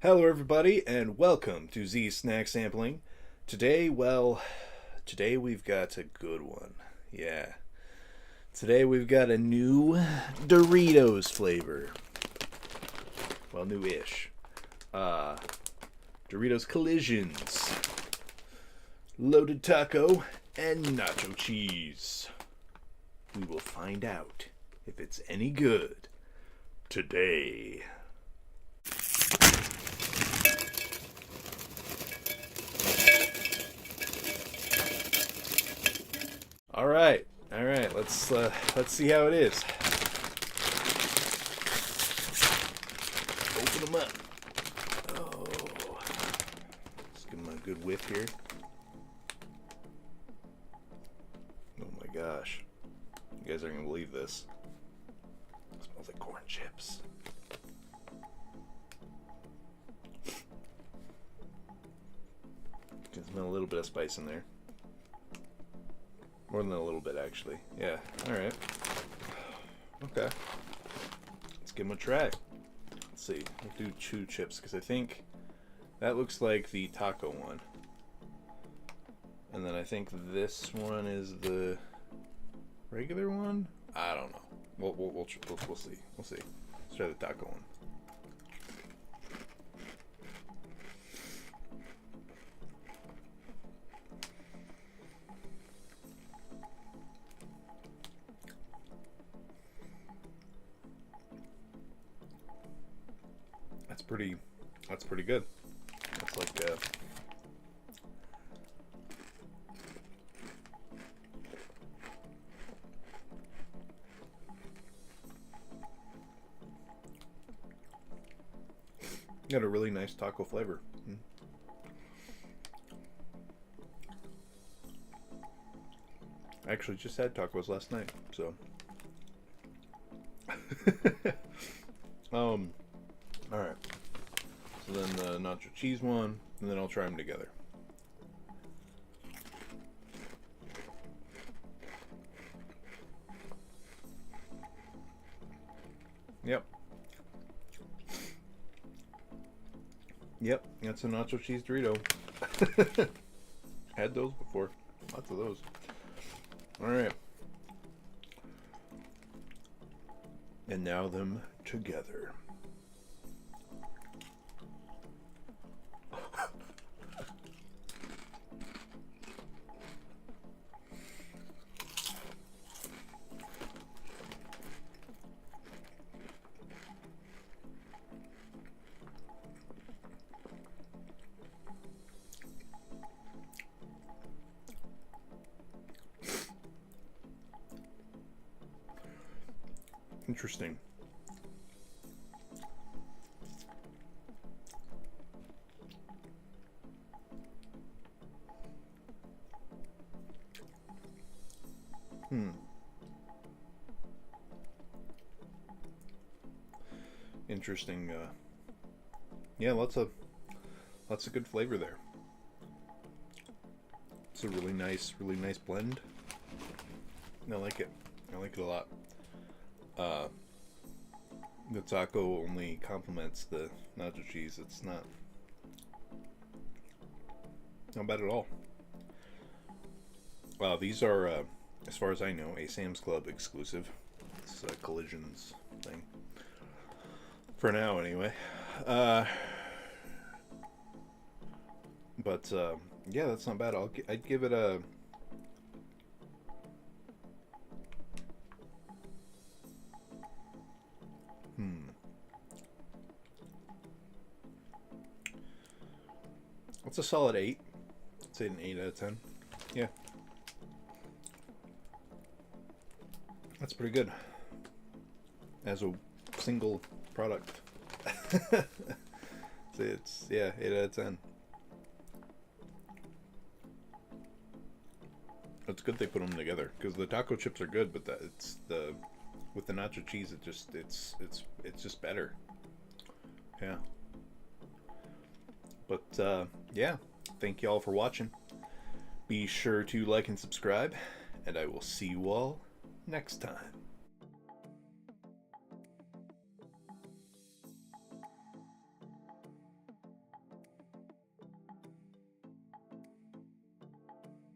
Hello everybody and welcome to Z Snack Sampling. Today we've got a good one. Yeah. Today we've got a new Doritos flavor. Well, new-ish. Doritos Collisions. Loaded taco and nacho cheese. We will find out if it's any good today. All right. Let's see how it is. Open them up. Oh, let's give them a good whiff here. Oh my gosh, you guys aren't gonna believe this. It smells like corn chips. You can smell a little bit of spice in there. More than a little bit, actually. Yeah, alright. Okay. Let's give them a try. Let's see. We'll do chew chips, because I think that looks like the taco one. And then I think this one is the regular one? I don't know. We'll see. We'll see. Let's try the taco one. That's pretty good. That's like got a really nice taco flavor. I actually just had tacos last night, so all right. So then the nacho cheese one, and then I'll try them together. Yep, that's a nacho cheese Dorito. Had those before. Lots of those. Alright. And now them together. Interesting. Interesting. Yeah, lots of good flavor there. It's a really nice blend. I like it. I like it a lot. The taco only complements the nacho cheese. It's not bad at all. Wow, these are, as far as I know, a Sam's Club exclusive. It's a Collisions thing. For now, anyway. But yeah, that's not bad. I'd give it a... It's a solid 8. I'd say an 8 out of 10. Yeah. That's pretty good. As a single product. It's, yeah, 8 out of 10. It's good they put them together, because the taco chips are good, but with the nacho cheese, it's just better. Yeah. But yeah, thank you all for watching. Be sure to like and subscribe, and I will see you all next time.